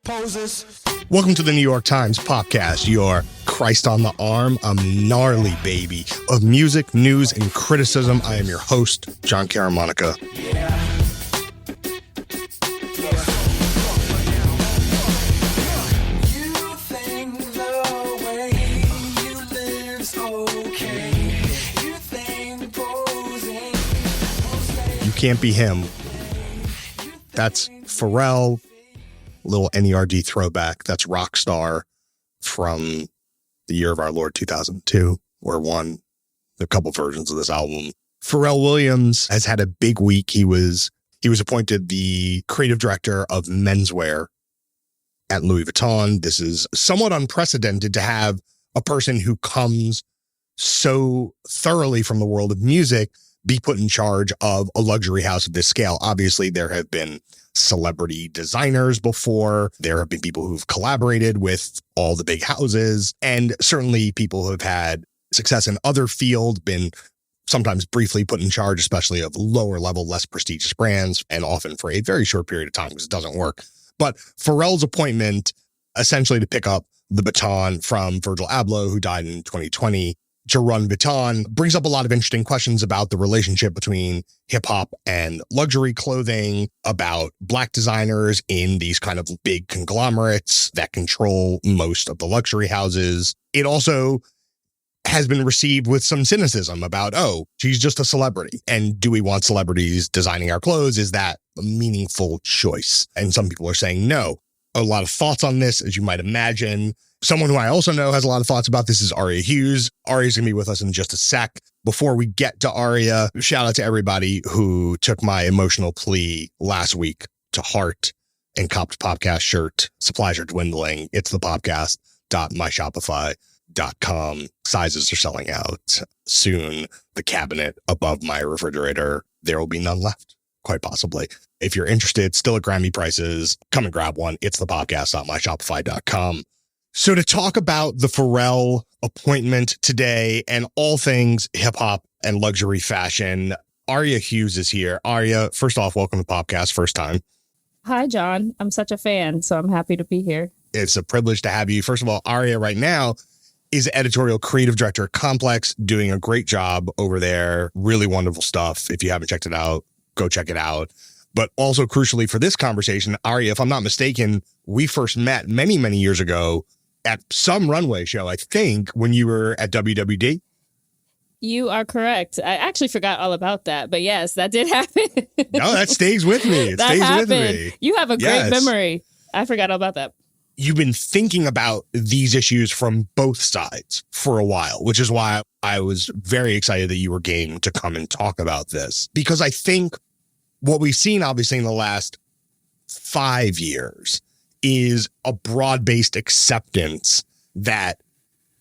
Poses. Welcome to the New York Times podcast, your Christ on the arm, a gnarly baby of music, news, and criticism. I am your host, John Caramonica. You can't be him. That's Pharrell. Little NERD throwback. That's Rockstar from the year of our Lord 2002, or one, a couple versions of this album. Pharrell Williams has had a big week. He was appointed the creative director of menswear at Louis Vuitton. This is somewhat unprecedented to have a person who comes so thoroughly from the world of music be put in charge of a luxury house of this scale. Obviously, there have been celebrity designers before. There have been people who've collaborated with all the big houses, and certainly people who have had success in other fields, been sometimes briefly put in charge, especially of lower level, less prestigious brands, and often for a very short period of time because it doesn't work. But Pharrell's appointment, essentially to pick up the baton from Virgil Abloh, who died in 2020, to run Vuitton, brings up a lot of interesting questions about the relationship between hip hop and luxury clothing, about Black designers in these kind of big conglomerates that control most of the luxury houses. It also has been received with some cynicism about, oh, she's just a celebrity. And do we want celebrities designing our clothes? Is that a meaningful choice? And some people are saying no. A lot of thoughts on this, as you might imagine. Someone who I also know has a lot of thoughts about this is Aria Hughes. Aria's going to be with us in just a sec. Before we get to Aria, shout out to everybody who took my emotional plea last week to heart and copped a podcast shirt. Supplies are dwindling. It's the podcast.myshopify.com. Sizes are selling out. Soon, the cabinet above my refrigerator, there will be none left, quite possibly. If you're interested, still at Grammy prices, come and grab one. It's the podcast.myshopify.com. So to talk about the Pharrell appointment today and all things hip hop and luxury fashion, Aria Hughes is here. Aria, first off, welcome to the podcast. First time. Hi, John. I'm such a fan, so I'm happy to be here. It's a privilege to have you. First of all, Aria right now is editorial creative director at Complex, doing a great job over there. Really wonderful stuff. If you haven't checked it out, go check it out. But also crucially for this conversation, Aria, if I'm not mistaken, we first met many, many years ago at some runway show, I think, when you were at WWD. You are correct. I actually forgot all about that. But yes, that did happen. No, that stays with me. It stays with me. You have a great memory. I forgot all about that. You've been thinking about these issues from both sides for a while, which is why I was very excited that you were game to come and talk about this. Because I think what we've seen, obviously, in the last 5 years is a broad-based acceptance that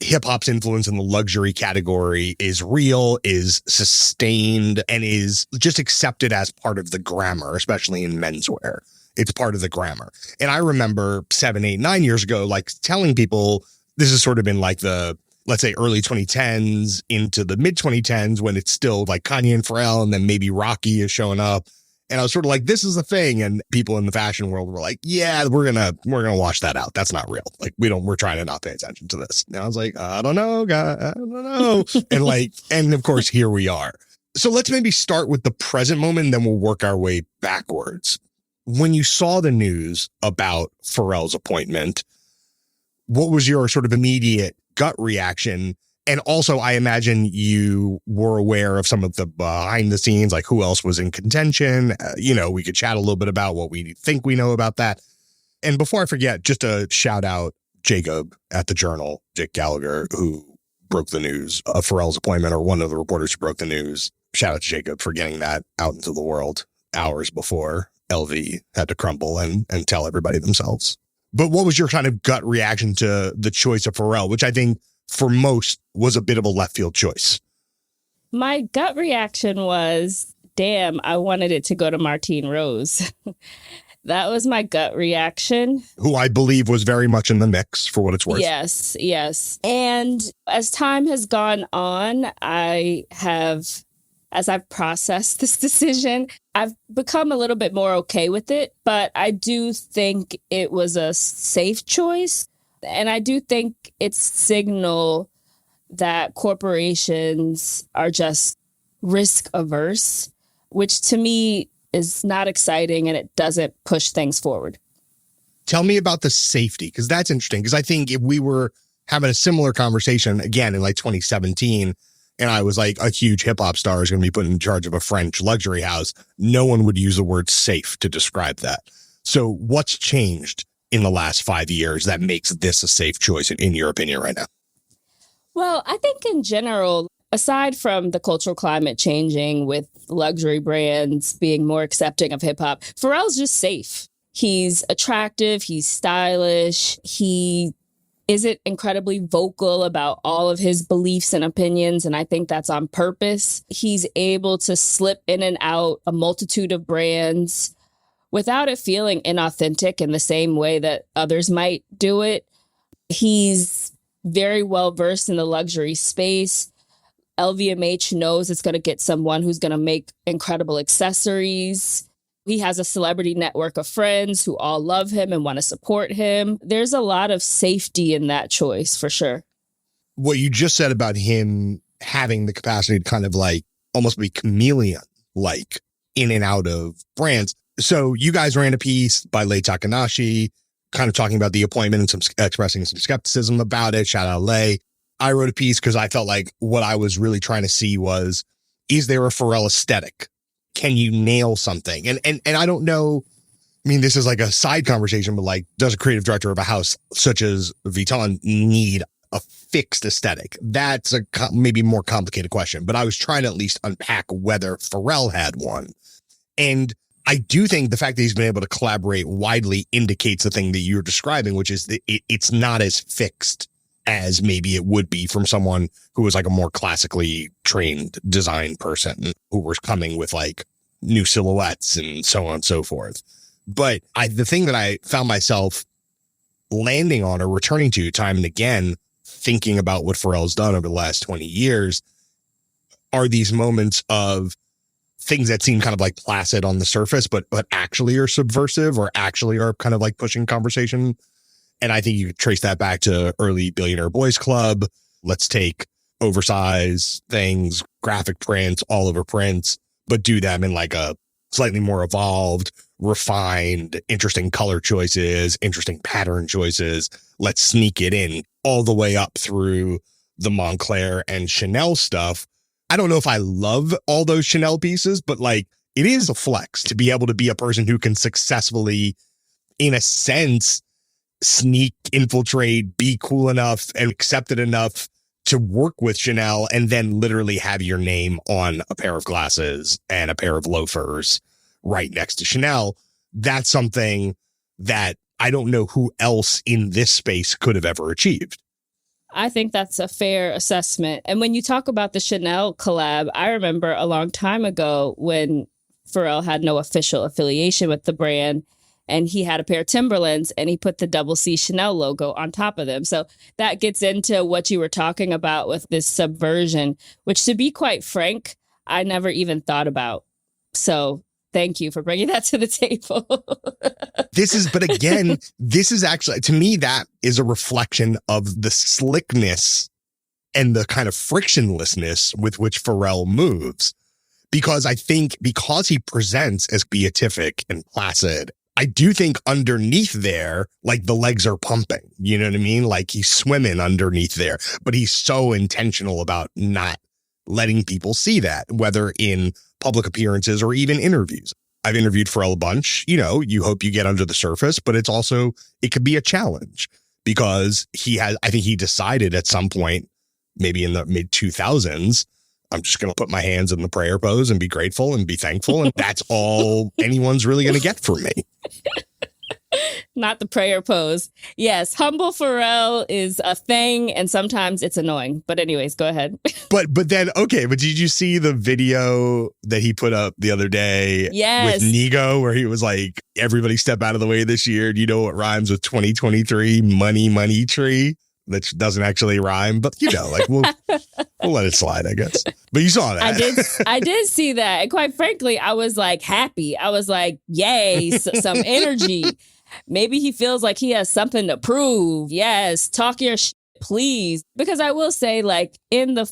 hip-hop's influence in the luxury category is real, is sustained, and is just accepted as part of the grammar, especially in menswear. It's part of the grammar. And I remember 7, 8, 9 years ago, like telling people, this has sort of been like the, let's say, early 2010s into the mid 2010s, when it's still like Kanye and Pharrell, and then maybe Rocky is showing up. And I was sort of like, this is the thing. And people in the fashion world were like, yeah, we're going to wash that out. That's not real. Like, we're trying to not pay attention to this. And I was like, I don't know, guys. I don't know. and of course, here we are. So let's maybe start with the present moment, and then we'll work our way backwards. When you saw the news about Pharrell's appointment, what was your sort of immediate gut reaction? And also, I imagine you were aware of some of the behind the scenes, like who else was in contention. We could chat a little bit about what we think we know about that. And before I forget, just a shout out Jacob at the Journal, Jake Gallagher, who broke the news of Pharrell's appointment, or one of the reporters who broke the news. Shout out to Jacob for getting that out into the world hours before LV had to crumble and tell everybody themselves. But what was your kind of gut reaction to the choice of Pharrell, which I think for most was a bit of a left field choice? My gut reaction was, damn, I wanted it to go to Martine Rose. That was my gut reaction. Who I believe was very much in the mix, for what it's worth. Yes. And as time has gone on, I have as I've processed this decision, I've become a little bit more okay with it. But I do think it was a safe choice. And I do think it's signal that corporations are just risk averse, which to me is not exciting and it doesn't push things forward. Tell me about the safety, because that's interesting. Because I think if we were having a similar conversation again in like 2017, and I was like, a huge hip hop star is going to be put in charge of a French luxury house, no one would use the word safe to describe that. So what's changed in the last 5 years that makes this a safe choice, in your opinion, right now? Well, I think in general, aside from the cultural climate changing with luxury brands being more accepting of hip hop, Pharrell's just safe. He's attractive. He's stylish. He isn't incredibly vocal about all of his beliefs and opinions. And I think that's on purpose. He's able to slip in and out a multitude of brands without it feeling inauthentic in the same way that others might do it. He's very well versed in the luxury space. LVMH knows it's going to get someone who's going to make incredible accessories. He has a celebrity network of friends who all love him and want to support him. There's a lot of safety in that choice, for sure. What you just said about him having the capacity to kind of like almost be chameleon-like in and out of brands. So you guys ran a piece by Lei Takanashi, kind of talking about the appointment and expressing some skepticism about it. Shout out Lei. I wrote a piece because I felt like what I was really trying to see was, is there a Pharrell aesthetic? Can you nail something? And I don't know. I mean, this is like a side conversation, but like, does a creative director of a house such as Vuitton need a fixed aesthetic? That's a maybe more complicated question, but I was trying to at least unpack whether Pharrell had one. And I do think the fact that he's been able to collaborate widely indicates the thing that you're describing, which is that it's not as fixed as maybe it would be from someone who was like a more classically trained design person who was coming with like new silhouettes and so on and so forth. But the thing that I found myself landing on or returning to time and again, thinking about what Pharrell's done over the last 20 years, are these moments of things that seem kind of like placid on the surface, but actually are subversive or actually are kind of like pushing conversation. And I think you could trace that back to early Billionaire Boys Club. Let's take oversized things, graphic prints, all over prints, but do them in like a slightly more evolved, refined, interesting color choices, interesting pattern choices. Let's sneak it in all the way up through the Moncler and Chanel stuff. I don't know if I love all those Chanel pieces, but like it is a flex to be able to be a person who can successfully, in a sense, sneak, infiltrate, be cool enough and accepted enough to work with Chanel and then literally have your name on a pair of glasses and a pair of loafers right next to Chanel. That's something that I don't know who else in this space could have ever achieved. I think that's a fair assessment. And when you talk about the Chanel collab, I remember a long time ago when Pharrell had no official affiliation with the brand, and he had a pair of Timberlands and he put the double C Chanel logo on top of them. So that gets into what you were talking about with this subversion, which, to be quite frank, I never even thought about. So thank you for bringing that to the table. But again, this is actually, to me, that is a reflection of the slickness and the kind of frictionlessness with which Pharrell moves. Because I think because he presents as beatific and placid, I do think underneath there, like the legs are pumping, you know what I mean? Like he's swimming underneath there, but he's so intentional about not letting people see that, whether in public appearances or even interviews. I've interviewed Pharrell a bunch. You know, you hope you get under the surface, but it's also, it could be a challenge because I think he decided at some point, maybe in the mid 2000s, I'm just going to put my hands in the prayer pose and be grateful and be thankful. And that's all anyone's really going to get from me. Not the prayer pose. Yes, humble Pharrell is a thing, and sometimes it's annoying. But anyways, go ahead. But then, okay, but did you see the video that he put up the other day with Nigo, where he was like, everybody step out of the way this year? Do you know what rhymes with 2023? Money, money tree. that doesn't actually rhyme, but like we'll let it slide, I guess. But you saw that. I did see that. And quite frankly, I was like happy. I was like, yay, some energy. Maybe he feels like he has something to prove. Yes, talk your shit, please. Because I will say, like, in the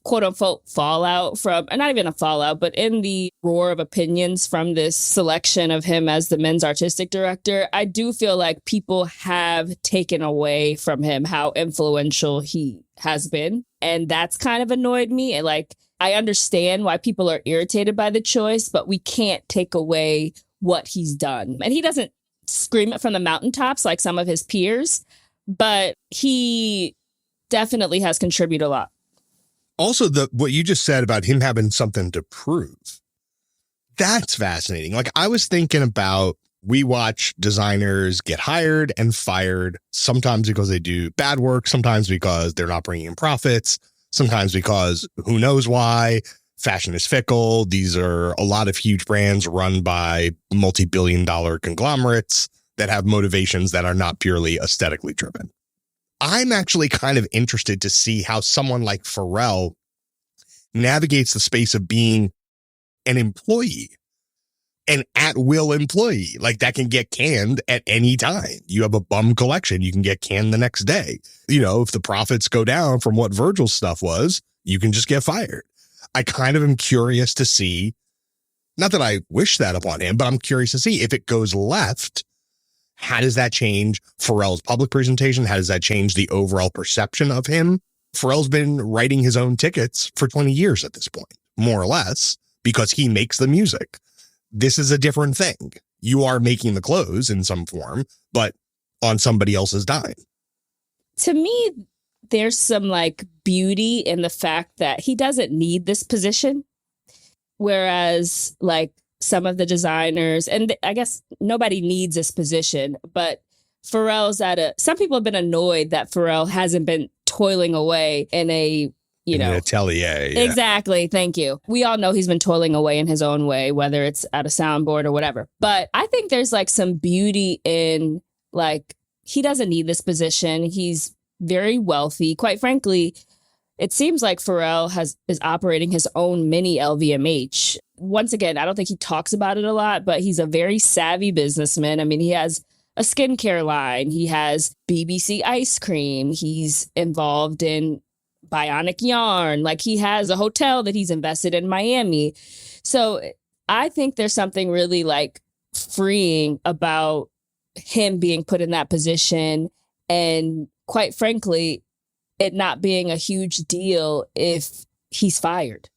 quote unquote fallout from, not even a fallout, but in the roar of opinions from this selection of him as the men's artistic director, I do feel like people have taken away from him how influential he has been. And that's kind of annoyed me. And like, I understand why people are irritated by the choice, but we can't take away what he's done. And he doesn't scream it from the mountaintops like some of his peers, but he definitely has contributed a lot. Also, what you just said about him having something to prove, that's fascinating. Like, I was thinking about, we watch designers get hired and fired, sometimes because they do bad work, sometimes because they're not bringing in profits, sometimes because who knows why. Fashion is fickle. These are a lot of huge brands run by multi-billion-dollar conglomerates that have motivations that are not purely aesthetically driven. I'm actually kind of interested to see how someone like Pharrell navigates the space of being an employee, an at-will employee, like that can get canned at any time. You have a bum collection, you can get canned the next day. If the profits go down from what Virgil's stuff was, you can just get fired. I kind of am curious to see, not that I wish that upon him, but I'm curious to see if it goes left. How does that change Pharrell's public presentation? How does that change the overall perception of him? Pharrell's been writing his own tickets for 20 years at this point, more or less, because he makes the music. This is a different thing. You are making the clothes in some form, but on somebody else's dime. To me, there's some like beauty in the fact that he doesn't need this position. Whereas like some of the designers, and I guess nobody needs this position, but Pharrell's some people have been annoyed that Pharrell hasn't been toiling away in an atelier. Yeah. Exactly. Thank you. We all know he's been toiling away in his own way, whether it's at a soundboard or whatever. But I think there's like some beauty in like, he doesn't need this position. He's very wealthy. Quite frankly, it seems like Pharrell is operating his own mini LVMH. Once again, I don't think he talks about it a lot, but he's a very savvy businessman. I mean, he has a skincare line. He has BBC ice cream. He's involved in Bionic Yarn. Like, he has a hotel that he's invested in Miami. So I think there's something really like freeing about him being put in that position. And quite frankly, it not being a huge deal if he's fired.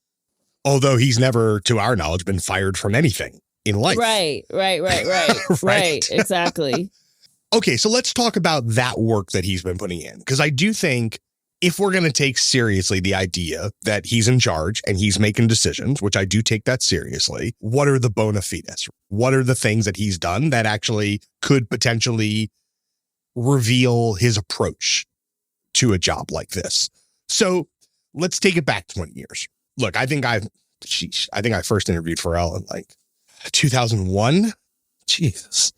Although he's never, to our knowledge, been fired from anything in life. Right. Right, exactly. Okay, so let's talk about that work that he's been putting in. Because I do think if we're going to take seriously the idea that he's in charge and he's making decisions, which I do take that seriously, what are the bona fides? What are the things that he's done that actually could potentially reveal his approach to a job like this? So let's take it back 20 years. Look, I think I first interviewed Pharrell in like 2001. Jesus.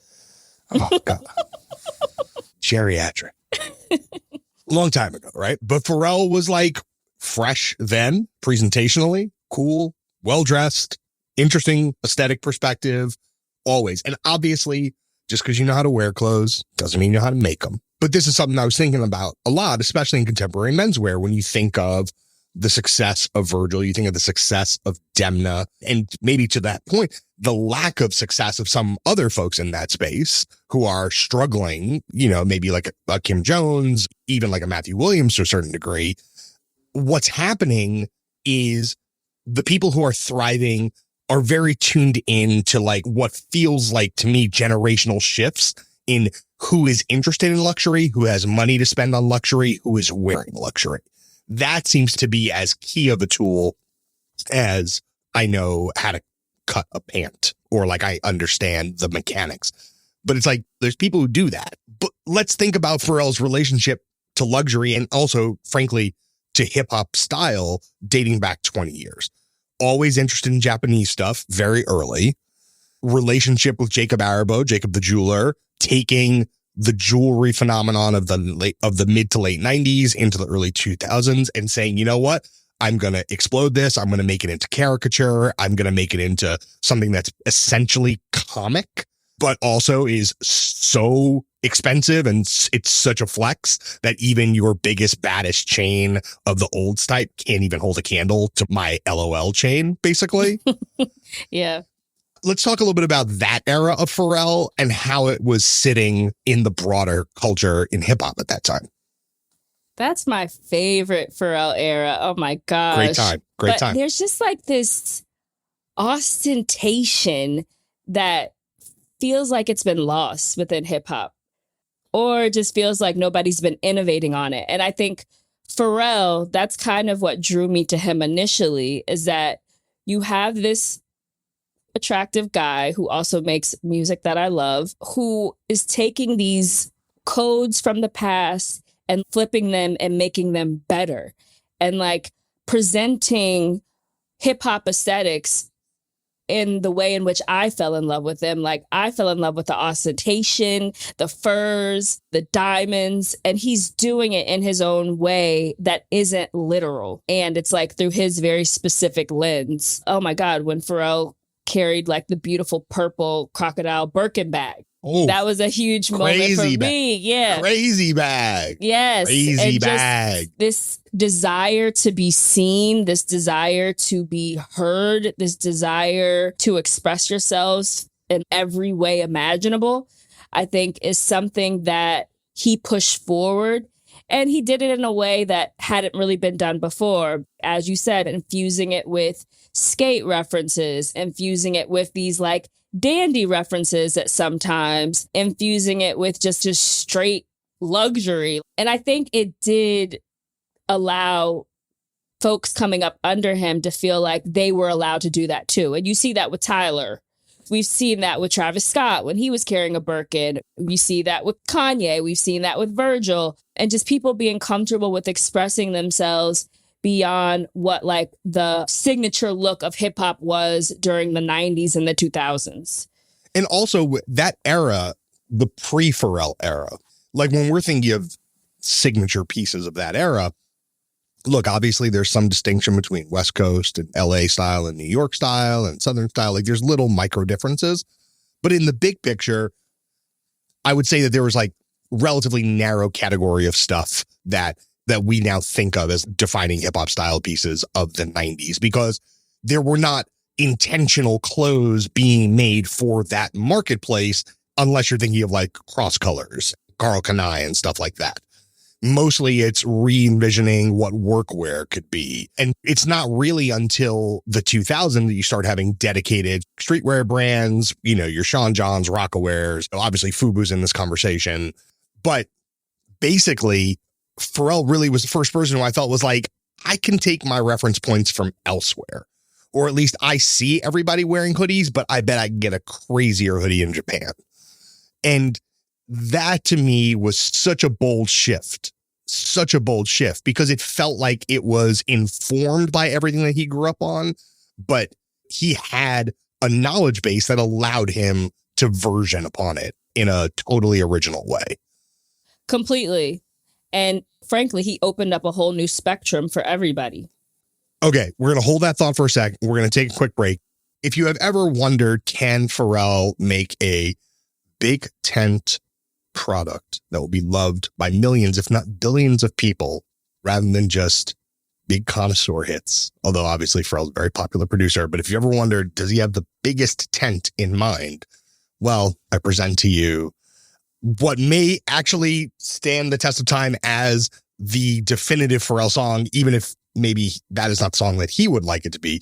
Oh, God. Geriatric. Long time ago, right? But Pharrell was like fresh then, presentationally, cool, well-dressed, interesting aesthetic perspective, always. And obviously, just because you know how to wear clothes doesn't mean you know how to make them. But this is something I was thinking about a lot, especially in contemporary menswear. When you think of the success of Virgil, you think of the success of Demna, and maybe to that point, the lack of success of some other folks in that space who are struggling, maybe like a Kim Jones, even like a Matthew Williams to a certain degree. What's happening is the people who are thriving are very tuned in to like what feels like to me generational shifts in who is interested in luxury, who has money to spend on luxury, who is wearing luxury. That seems to be as key of a tool as I know how to cut a pant, or like I understand the mechanics. But it's like there's people who do that. But let's think about Pharrell's relationship to luxury and also, frankly, to hip hop style dating back 20 years. Always interested in Japanese stuff very early. Relationship with Jacob Arabo, Jacob the jeweler, taking the jewelry phenomenon of the mid to late 90s into the early 2000s and saying, you know what? I'm going to explode this. I'm going to make it into caricature. I'm going to make it into something that's essentially comic, but also is so expensive and it's such a flex that even your biggest, baddest chain of the old type can't even hold a candle to my LOL chain, basically. Yeah. Let's talk a little bit about that era of Pharrell and how it was sitting in the broader culture in hip hop at that time. That's my favorite Pharrell era. Oh my gosh. Great time. There's just like this ostentation that feels like it's been lost within hip hop, or just feels like nobody's been innovating on it. And I think Pharrell, that's kind of what drew me to him initially, is that you have this attractive guy who also makes music that I love, who is taking these codes from the past and flipping them and making them better, and like presenting hip hop aesthetics in the way in which I fell in love with them. Like, I fell in love with the ostentation, the furs, the diamonds, and he's doing it in his own way that isn't literal. And it's like through his very specific lens. Oh my God, when Pharrell carried like the beautiful purple crocodile Birkin bag. Oh, that was a huge moment for me. Yeah. Crazy bag. Yes. Crazy bag. This desire to be seen, this desire to be heard, this desire to express yourselves in every way imaginable, I think is something that he pushed forward. And he did it in a way that hadn't really been done before. As you said, infusing it with skate references, infusing it with these like dandy references at sometimes, infusing it with just straight luxury. And I think it did allow folks coming up under him to feel like they were allowed to do that too. And you see that with Tyler. We've seen that with Travis Scott when he was carrying a Birkin. We see that with Kanye. We've seen that with Virgil, and just people being comfortable with expressing themselves beyond what like the signature look of hip hop was during the 90s and the 2000s. And also that era, the pre-Pharrell era, like when we're thinking of signature pieces of that era, look, obviously there's some distinction between West Coast and LA style and New York style and Southern style. Like there's little micro differences, but in the big picture, I would say that there was like relatively narrow category of stuff that we now think of as defining hip hop style pieces of the 90s, because there were not intentional clothes being made for that marketplace, unless you're thinking of like Cross Colors, Karl Kani and stuff like that. Mostly it's re-envisioning what workwear could be. And it's not really until the 2000s that you start having dedicated streetwear brands, you know, your Sean Johns, Rockawares, obviously Fubu's in this conversation. But basically, Pharrell really was the first person who I felt was like, I can take my reference points from elsewhere. Or at least I see everybody wearing hoodies, but I bet I can get a crazier hoodie in Japan. And that to me was such a bold shift because it felt like it was informed by everything that he grew up on, but he had a knowledge base that allowed him to version upon it in a totally original way. Completely. And frankly, he opened up a whole new spectrum for everybody. Okay, we're going to hold that thought for a second. We're going to take a quick break. If you have ever wondered, can Pharrell make a big tent product that will be loved by millions, if not billions of people, rather than just big connoisseur hits? Although obviously Pharrell's a very popular producer, but if you ever wondered, does he have the biggest tent in mind? Well, I present to you what may actually stand the test of time as the definitive Pharrell song, even if maybe that is not the song that he would like it to be.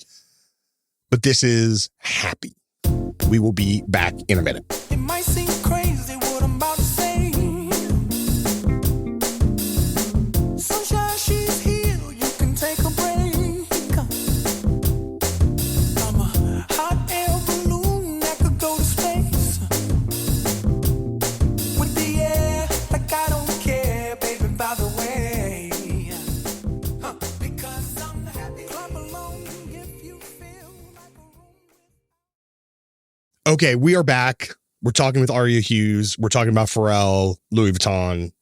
But this is Happy. We will be back in a minute. It might seem crazy what I'm about to say. Sunshine, she's here, you can take a break. I'm a hot air balloon that could go to space. With the air, like I don't care, baby, by the way. Because I'm happy. Clap along if you feel like a room. Okay, we are back. We're talking with Aria Hughes. We're talking about Pharrell, Louis Vuitton,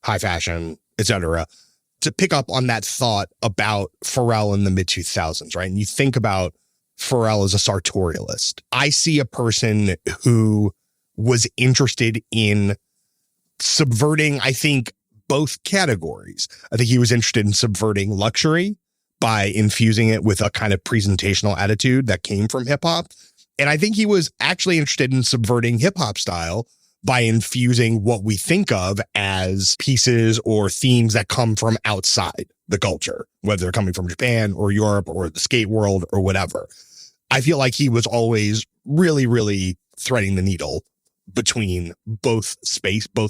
high fashion, etc. To pick up on that thought about Pharrell in the mid 2000s, right? And you think about Pharrell as a sartorialist. I see a person who was interested in subverting, I think, both categories. I think he was interested in subverting luxury by infusing it with a kind of presentational attitude that came from hip hop. And I think he was actually interested in subverting hip hop style by infusing what we think of as pieces or themes that come from outside the culture, whether they're coming from Japan or Europe or the skate world or whatever. I feel like he was always really, really threading the needle between both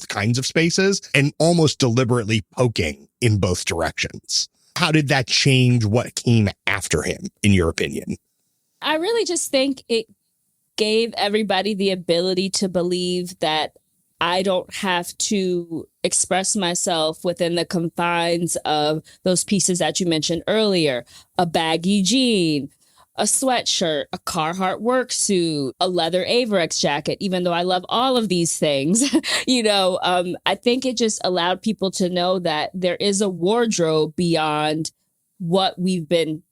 kinds of spaces, and almost deliberately poking in both directions. How did that change what came after him, in your opinion? I really just think it gave everybody the ability to believe that I don't have to express myself within the confines of those pieces that you mentioned earlier. A baggy jean, a sweatshirt, a Carhartt work suit, a leather Averex jacket, even though I love all of these things. I think it just allowed people to know that there is a wardrobe beyond what we've been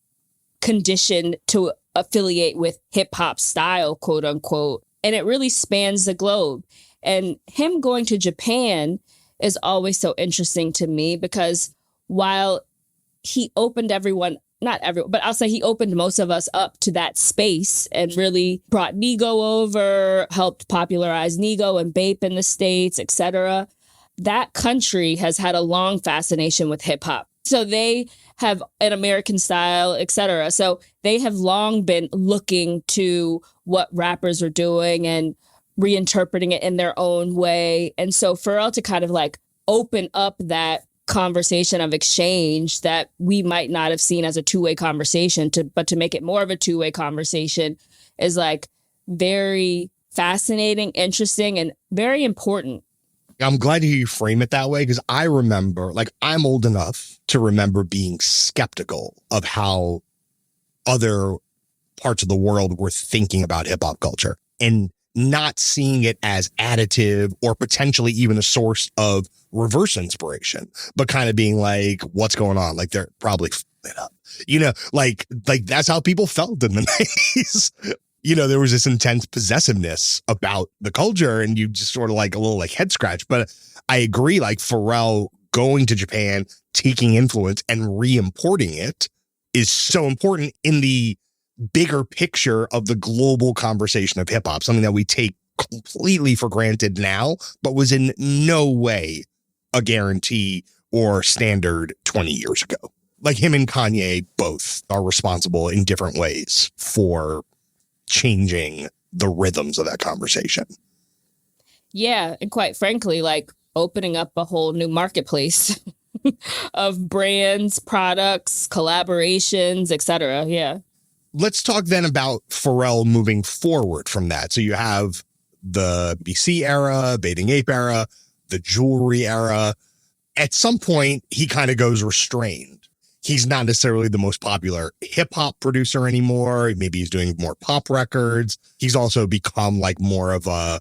conditioned to affiliate with hip hop style, quote unquote. And it really spans the globe. And him going to Japan is always so interesting to me, because while he opened not everyone, but I'll say he opened most of us up to that space and really brought Nego over, helped popularize Nego and Bape in the States, etc. That country has had a long fascination with hip hop. So they have an American style, etc. So they have long been looking to what rappers are doing and reinterpreting it in their own way. And so Pharrell to kind of like open up that conversation of exchange that we might not have seen as a two-way conversation, but to make it more of a two-way conversation is like very fascinating, interesting, and very important. I'm glad to hear you frame it that way, because I remember, like, I'm old enough to remember being skeptical of how other parts of the world were thinking about hip hop culture and not seeing it as additive or potentially even a source of reverse inspiration, but kind of being like, what's going on? Like, they're probably it up, like that's how people felt in the 90s. There was this intense possessiveness about the culture, and you just sort of like a little like head scratch. But I agree, like Pharrell going to Japan, taking influence and re-importing it is so important in the bigger picture of the global conversation of hip hop, something that we take completely for granted now, but was in no way a guarantee or standard 20 years ago. Like him and Kanye both are responsible in different ways for changing the rhythms of that conversation. Yeah. And quite frankly, like opening up a whole new marketplace of brands, products, collaborations, etc. Yeah. Let's talk then about Pharrell moving forward from that. So you have the BC era, Bathing Ape era, the jewelry era. At some point, he kind of goes restrained. He's not necessarily the most popular hip hop producer anymore. Maybe he's doing more pop records. He's also become like more of a,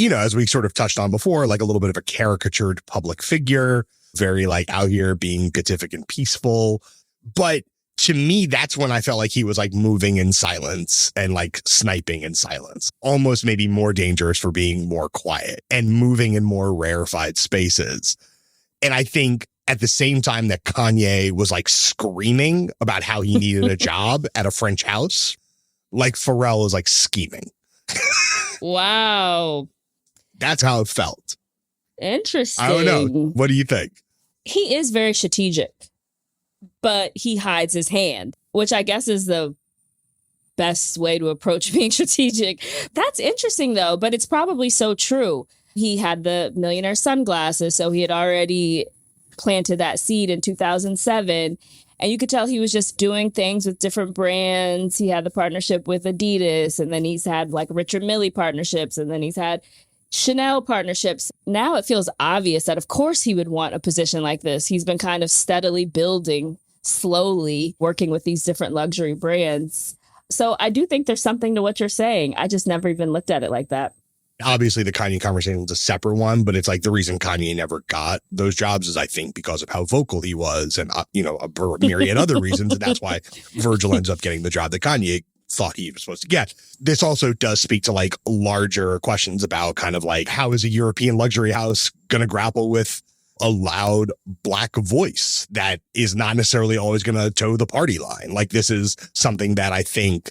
as we sort of touched on before, like a little bit of a caricatured public figure, very like out here being beatific and peaceful. But to me, that's when I felt like he was like moving in silence and like sniping in silence, almost maybe more dangerous for being more quiet and moving in more rarefied spaces. And I think at the same time that Kanye was like screaming about how he needed a job at a French house, like Pharrell was like scheming. Wow. That's how it felt. Interesting. I don't know. What do you think? He is very strategic, but he hides his hand, which I guess is the best way to approach being strategic. That's interesting, though, but it's probably so true. He had the millionaire sunglasses, so he had already planted that seed in 2007. And you could tell he was just doing things with different brands. He had the partnership with Adidas, and then he's had like Richard Mille partnerships, and then he's had Chanel partnerships. Now it feels obvious that, of course, he would want a position like this. He's been kind of steadily building, slowly working with these different luxury brands. So I do think there's something to what you're saying. I just never even looked at it like that. Obviously, the Kanye conversation was a separate one, but it's like the reason Kanye never got those jobs is, I think, because of how vocal he was and, a myriad other reasons. And that's why Virgil ends up getting the job that Kanye thought he was supposed to get. This also does speak to like larger questions about kind of like, how is a European luxury house going to grapple with a loud Black voice that is not necessarily always going to toe the party line? Like, this is something that I think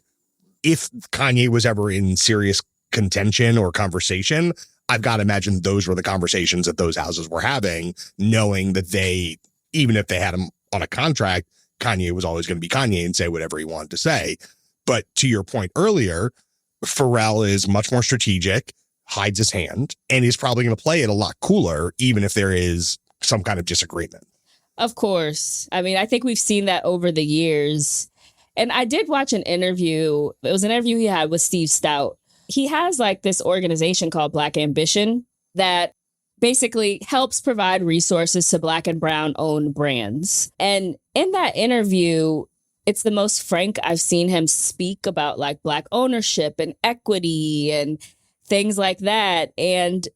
if Kanye was ever in serious contention or conversation, I've got to imagine those were the conversations that those houses were having, knowing that they, even if they had him on a contract, Kanye was always going to be Kanye and say whatever he wanted to say. But to your point earlier, Pharrell is much more strategic, hides his hand, and is probably going to play it a lot cooler, even if there is some kind of disagreement. Of course. I mean, I think we've seen that over the years. And I did watch an interview. It was an interview he had with Steve Stout. He has like this organization called Black Ambition that basically helps provide resources to Black and Brown owned brands. And in that interview, it's the most frank I've seen him speak about like Black ownership and equity and things like that. And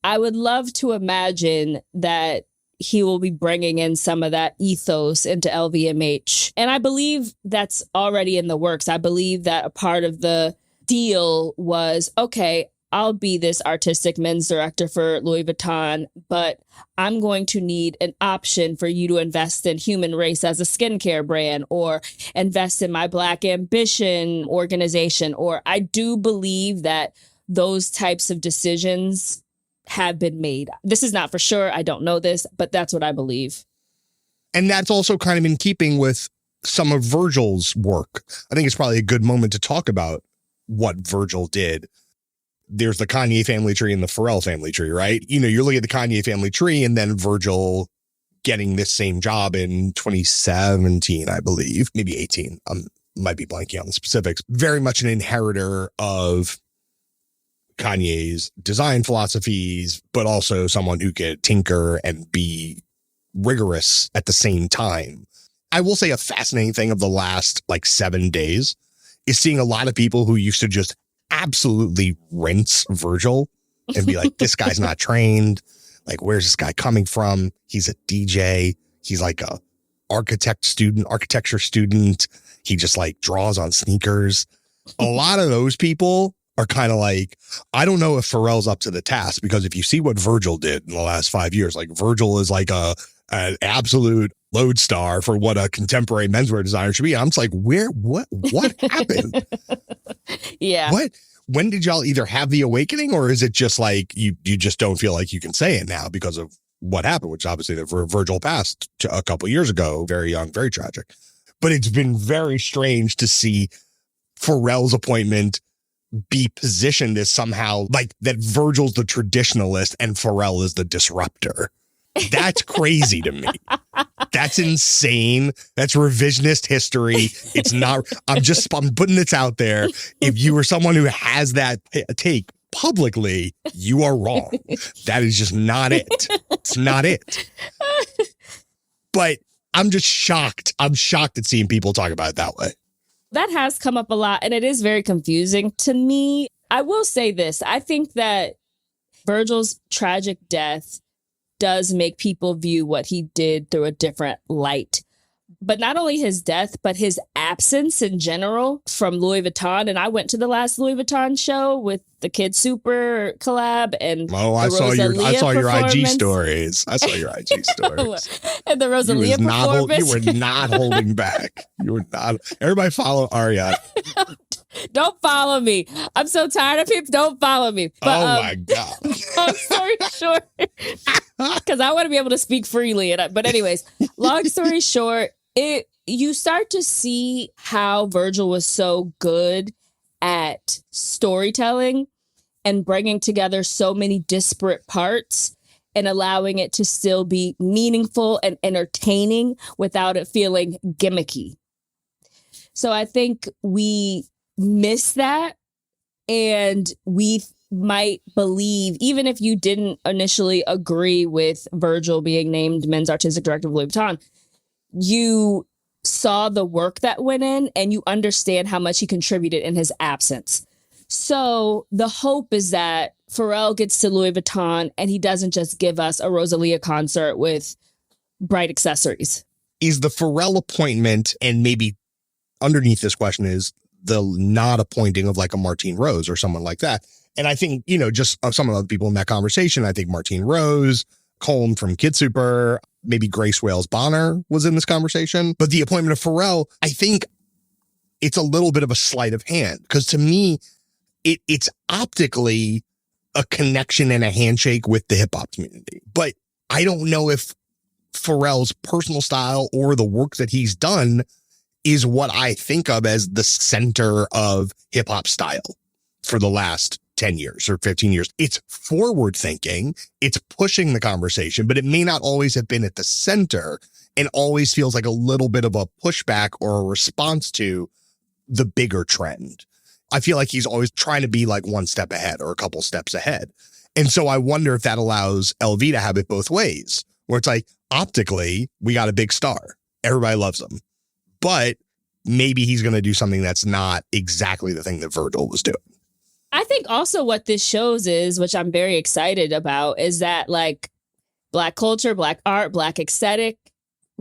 I would love to imagine that he will be bringing in some of that ethos into LVMH. And I believe that's already in the works. I believe that a part of the deal was, okay, I'll be this artistic men's director for Louis Vuitton, but I'm going to need an option for you to invest in Human Race as a skincare brand, or invest in my Black Ambition organization. Or I do believe that those types of decisions have been made. This is not for sure. I don't know this, but that's what I believe. And that's also kind of in keeping with some of Virgil's work. I think it's probably a good moment to talk about what Virgil did. There's the Kanye family tree and the Pharrell family tree, right? You're looking at the Kanye family tree and then Virgil getting this same job in 2017, I believe, maybe 18. Might be blanking on the specifics. Very much an inheritor of Kanye's design philosophies, but also someone who could tinker and be rigorous at the same time. I will say a fascinating thing of the last like 7 days is seeing a lot of people who used to just absolutely rinse Virgil and be like, this guy's not trained. Like, where's this guy coming from? He's a DJ. He's like a architecture student. He just like draws on sneakers. A lot of those people are kind of like, I don't know if Pharrell's up to the task, because if you see what Virgil did in the last 5 years, like Virgil is like an absolute lodestar for what a contemporary menswear designer should be. I'm just like, what happened? Yeah. When did y'all either have the awakening, or is it just like you just don't feel like you can say it now because of what happened, which obviously Virgil passed a couple years ago, very young, very tragic. But it's been very strange to see Pharrell's appointment be positioned as somehow like that Virgil's the traditionalist and Pharrell is the disruptor. That's crazy to me. That's insane. That's revisionist history. It's not, I'm putting this out there. If you were someone who has that take publicly, you are wrong. That is just not it. It's not it. But I'm just shocked. I'm shocked at seeing people talk about it that way. That has come up a lot, and it is very confusing to me. I will say this. I think that Virgil's tragic death does make people view what he did through a different light. But not only his death, but his absence in general from Louis Vuitton. And I went to the last Louis Vuitton show with the Kid Super collab and I saw your IG stories. I saw your IG stories. And the Rosalia performance. You were not holding back. You were not. Everybody follow Aria. Don't follow me. I'm so tired of people. Don't follow me. But, my God. Long story short, because I want to be able to speak freely. But anyways, long story short, you start to see how Virgil was so good at storytelling and bringing together so many disparate parts and allowing it to still be meaningful and entertaining without it feeling gimmicky. So I think we miss that, and we might believe, even if you didn't initially agree with Virgil being named men's artistic director of Louis Vuitton, you saw the work that went in and you understand how much he contributed in his absence. So the hope is that Pharrell gets to Louis Vuitton and he doesn't just give us a Rosalia concert with bright accessories. Is the Pharrell appointment, and maybe underneath this question is the not appointing of like a Martine Rose or someone like that. And I think, just of some of the people in that conversation, I think Martine Rose, Colm from Kid Super, maybe Grace Wales Bonner was in this conversation. But the appointment of Pharrell, I think it's a little bit of a sleight of hand, because to me, it's optically a connection and a handshake with the hip hop community. But I don't know if Pharrell's personal style or the work that he's done is what I think of as the center of hip hop style for the last 10 years or 15 years. It's forward thinking, it's pushing the conversation, but it may not always have been at the center, and always feels like a little bit of a pushback or a response to the bigger trend. I feel like he's always trying to be like one step ahead or a couple steps ahead. And so I wonder if that allows LV to have it both ways, where it's like, optically, we got a big star. Everybody loves him. But maybe he's going to do something that's not exactly the thing that Virgil was doing. I think also what this shows is, which I'm very excited about, is that like Black culture, Black art, Black aesthetic,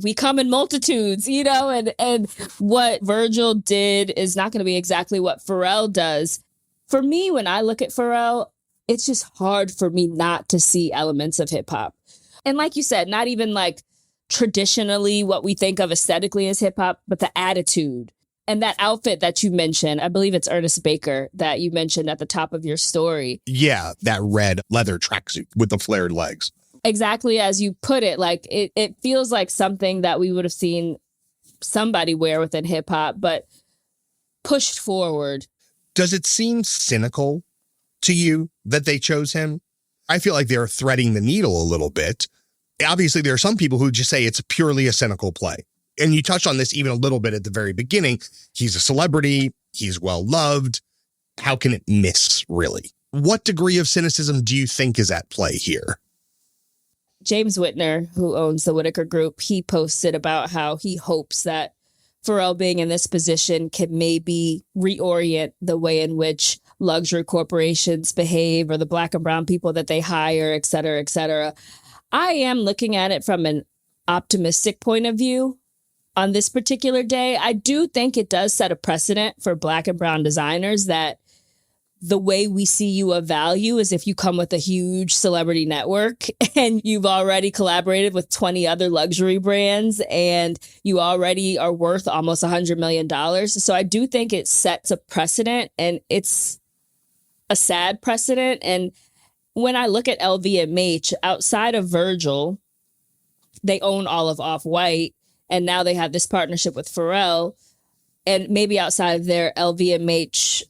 we come in multitudes, and what Virgil did is not going to be exactly what Pharrell does. For me, when I look at Pharrell, it's just hard for me not to see elements of hip hop. And like you said, not even like traditionally what we think of aesthetically as hip hop, but the attitude. And that outfit that you mentioned, I believe it's Ernest Baker that you mentioned at the top of your story. Yeah, that red leather tracksuit with the flared legs. Exactly as you put it, like it feels like something that we would have seen somebody wear within hip hop, but pushed forward. Does it seem cynical to you that they chose him? I feel like they're threading the needle a little bit. Obviously, there are some people who just say it's purely a cynical play. And you touched on this even a little bit at the very beginning. He's a celebrity. He's well loved. How can it miss, really? What degree of cynicism do you think is at play here? James Whitner, who owns the Whitaker Group, he posted about how he hopes that Pharrell being in this position can maybe reorient the way in which luxury corporations behave, or the Black and brown people that they hire, et cetera, et cetera. I am looking at it from an optimistic point of view on this particular day. I do think it does set a precedent for Black and brown designers that the way we see you of value is if you come with a huge celebrity network and you've already collaborated with 20 other luxury brands and you already are worth almost $100 million. So I do think it sets a precedent, and it's a sad precedent. And when I look at LVMH, outside of Virgil, they own all of Off-White, and now they have this partnership with Pharrell, and maybe outside of their LVMH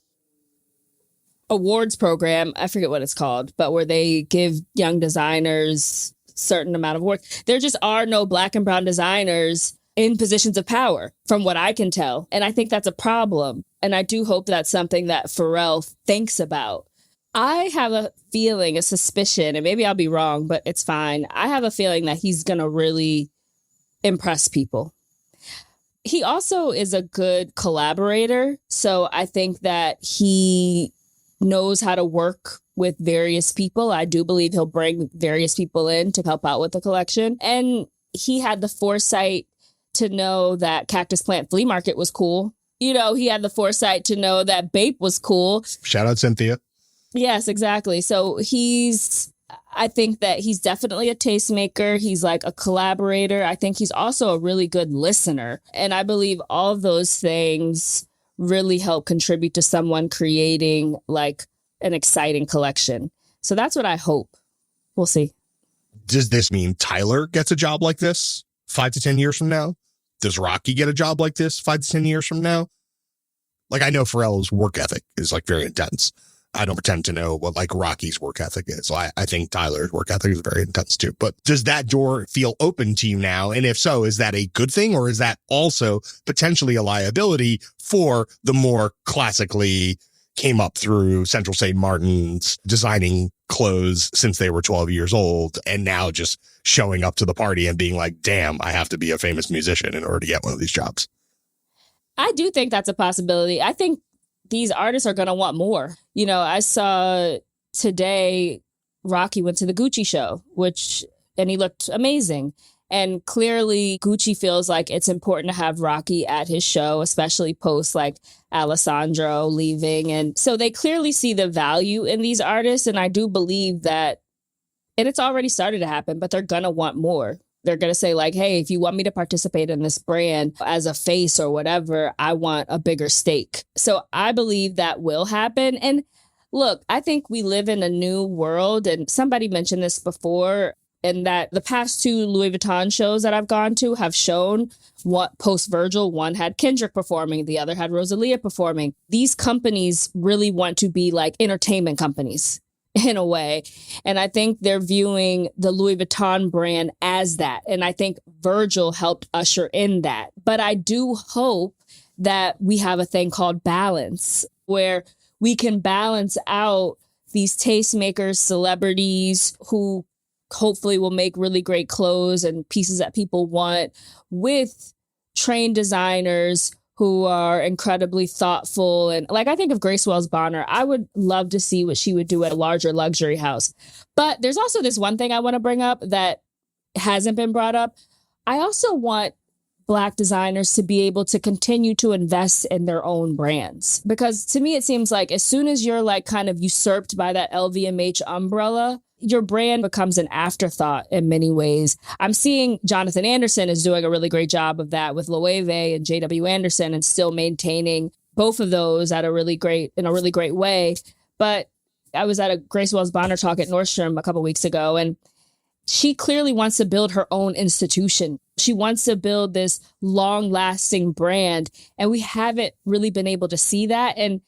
awards program, I forget what it's called, but where they give young designers certain amount of awards. There just are no Black and brown designers in positions of power, from what I can tell. And I think that's a problem. And I do hope that's something that Pharrell thinks about. I have a feeling, a suspicion, and maybe I'll be wrong, but it's fine. I have a feeling that he's going to really impress people. He also is a good collaborator. So I think that he knows how to work with various people. I do believe he'll bring various people in to help out with the collection. And he had the foresight to know that Cactus Plant Flea Market was cool. He had the foresight to know that Bape was cool. Shout out Cynthia. Yes, exactly. So I think that he's definitely a tastemaker. He's like a collaborator. I think he's also a really good listener. And I believe all of those things really help contribute to someone creating like an exciting collection. So that's what I hope. We'll see. Does this mean Tyler gets a job like this 5 to 10 years from now? Does Rocky get a job like this 5 to 10 years from now? Like, I know Pharrell's work ethic is like very intense. I don't pretend to know what like Rocky's work ethic is. So I think Tyler's work ethic is very intense too. But does that door feel open to you now? And if so, is that a good thing, or is that also potentially a liability for the more classically came up through Central St. Martin's designing clothes since they were 12 years old and now just showing up to the party and being like, damn, I have to be a famous musician in order to get one of these jobs? I do think that's a possibility. I think these artists are going to want more. You know, I saw today Rocky went to the Gucci show, and he looked amazing. And clearly Gucci feels like it's important to have Rocky at his show, especially post like Alessandro leaving. And so they clearly see the value in these artists. And I do believe that, and it's already started to happen, but they're going to want more. They're going to say like, hey, if you want me to participate in this brand as a face or whatever, I want a bigger stake. So I believe that will happen. And look, I think we live in a new world. And somebody mentioned this before, and that the past 2 Louis Vuitton shows that I've gone to have shown what post Virgil, one had Kendrick performing, the other had Rosalia performing. These companies really want to be like entertainment companies in a way. And I think they're viewing the Louis Vuitton brand as that. And I think Virgil helped usher in that. But I do hope that we have a thing called balance, where we can balance out these tastemakers, celebrities who hopefully will make really great clothes and pieces that people want, with trained designers who are incredibly thoughtful. And like, I think of Grace Wells Bonner, I would love to see what she would do at a larger luxury house. But there's also this one thing I want to bring up that hasn't been brought up. I also want Black designers to be able to continue to invest in their own brands, because to me, it seems like as soon as you're like kind of usurped by that LVMH umbrella, your brand becomes an afterthought in many ways. I'm seeing Jonathan Anderson is doing a really great job of that with Loewe and JW Anderson, and still maintaining both of those in a really great way. But I was at a Grace Wells Bonner talk at Nordstrom a couple weeks ago, and she clearly wants to build her own institution. She wants to build this long-lasting brand, and we haven't really been able to see that. And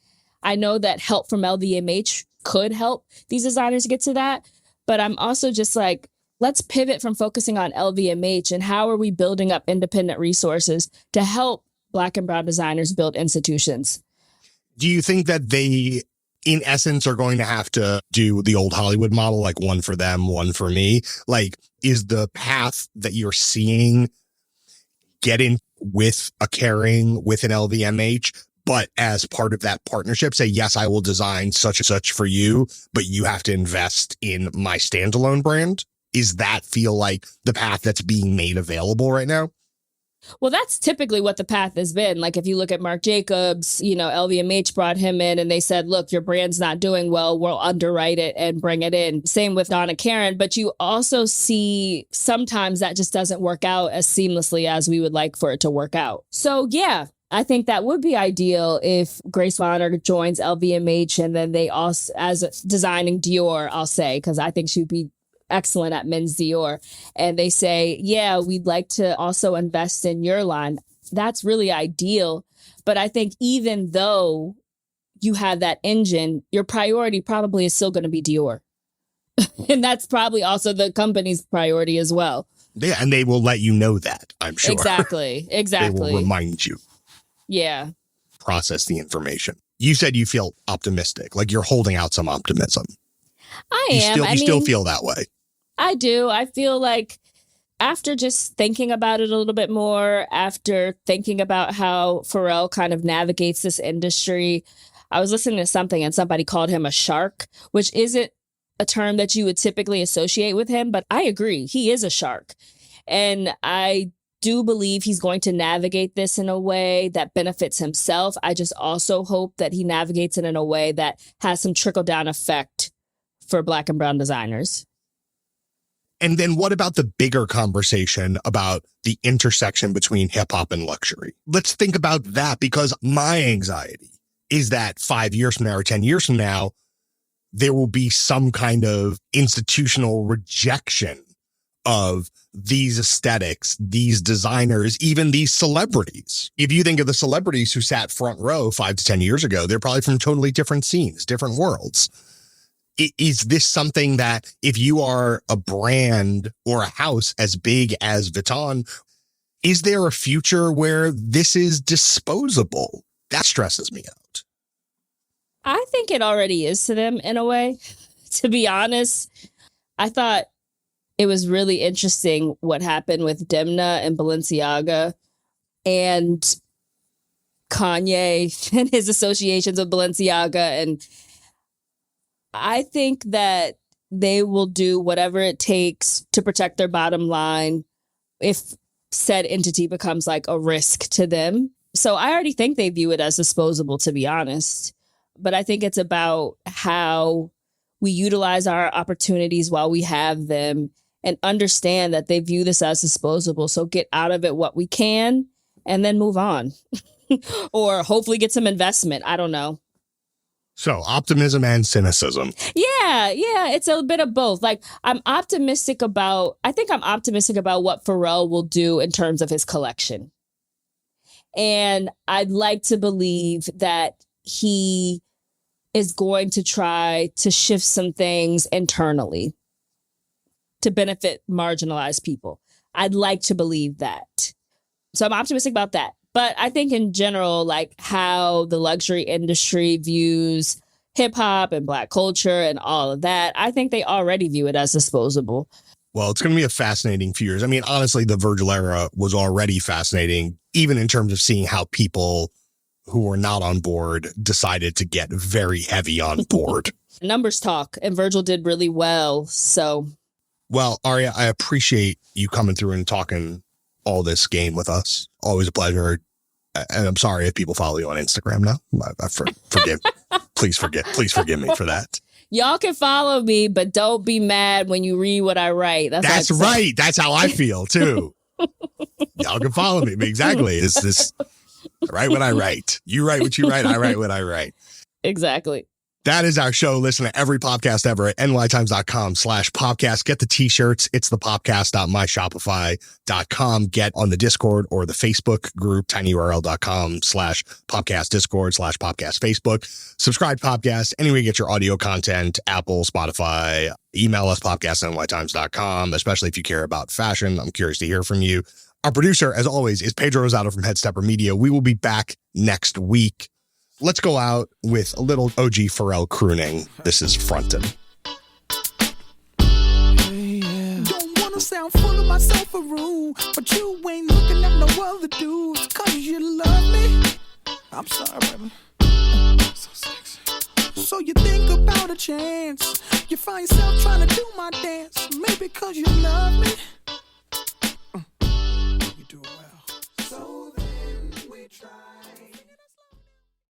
I know that help from LVMH could help these designers get to that. But I'm also just like, let's pivot from focusing on LVMH and how are we building up independent resources to help Black and brown designers build institutions. Do you think that they, in essence, are going to have to do the old Hollywood model, like one for them, one for me? Like, is the path that you're seeing getting with a Kering, with an LVMH, but as part of that partnership, say, yes, I will design such and such for you, but you have to invest in my standalone brand? Is that feel like the path that's being made available right now? Well, that's typically what the path has been. Like, if you look at Marc Jacobs, you know, LVMH brought him in and they said, look, your brand's not doing well, we'll underwrite it and bring it in. Same with Donna Karan. But you also see sometimes that just doesn't work out as seamlessly as we would like for it to work out. So, yeah. I think that would be ideal if Grace Bonner joins LVMH, and then they also, as designing Dior, I'll say, because I think she'd be excellent at men's Dior. And they say, yeah, we'd like to also invest in your line. That's really ideal. But I think even though you have that engine, your priority probably is still going to be Dior. And that's probably also the company's priority as well. Yeah, and they will let you know that, I'm sure. Exactly. They will remind you. Yeah. Process the information. You said you feel optimistic, like you're holding out some optimism. I am. You still feel that way. I do. I feel like after just thinking about it a little bit more, after thinking about how Pharrell kind of navigates this industry, I was listening to something and somebody called him a shark, which isn't a term that you would typically associate with him. But I agree. He is a shark. And I do believe he's going to navigate this in a way that benefits himself. I just also hope that he navigates it in a way that has some trickle down effect for Black and brown designers. And then what about the bigger conversation about the intersection between hip hop and luxury? Let's think about that, because my anxiety is that 5 years from now or 10 years from now, there will be some kind of institutional rejection of these aesthetics, these designers, even these celebrities. If you think of the celebrities who sat front row 5 to 10 years ago, they're probably from totally different scenes, different worlds. Is this something that if you are a brand or a house as big as Vuitton, is there a future where this is disposable? That stresses me out. I think it already is to them in a way. To be honest, I thought it was really interesting what happened with Demna and Balenciaga. And Kanye and his associations with Balenciaga. And I think that they will do whatever it takes to protect their bottom line if said entity becomes like a risk to them. So I already think they view it as disposable, to be honest. But I think it's about how we utilize our opportunities while we have them and understand that they view this as disposable. So get out of it what we can and then move on or hopefully get some investment. I don't know. So optimism and cynicism. Yeah, it's a bit of both. Like I think I'm optimistic about what Pharrell will do in terms of his collection. And I'd like to believe that he is going to try to shift some things internally to benefit marginalized people. I'd like to believe that. So I'm optimistic about that. But I think in general, like how the luxury industry views hip hop and Black culture and all of that, I think they already view it as disposable. Well, it's going to be a fascinating few years. I mean, honestly, the Virgil era was already fascinating, even in terms of seeing how people who were not on board decided to get very heavy on board. Numbers talk, and Virgil did really well. So, well, Aria, I appreciate you coming through and talking all this game with us. Always a pleasure. And I'm sorry if people follow you on Instagram now. Please forgive me for that. Y'all can follow me, but don't be mad when you read what I write. That's right. That's how I feel too. Y'all can follow me. Exactly. It's this. I write what I write. You write what you write. I write what I write. Exactly. That is our show. Listen to every podcast ever at nytimes.com/podcast. Get the t-shirts. It's the podcast.myshopify.com. Get on the Discord or the Facebook group, tinyurl.com/podcast Discord/podcast Facebook. Subscribe to podcast anywhere you get your audio content, Apple, Spotify. Email us podcast@nytimes.com, especially if you care about fashion. I'm curious to hear from you. Our producer, as always, is Pedro Rosado from Headstepper Media. We will be back next week. Let's go out with a little OG Pharrell crooning. This is Frontin'. Don't wanna sound full of myself a room, but you ain't looking at no other dudes, cause you love me. I'm sorry, baby. So sexy. So you think about a chance. You find yourself trying to do my dance, maybe cause you love me.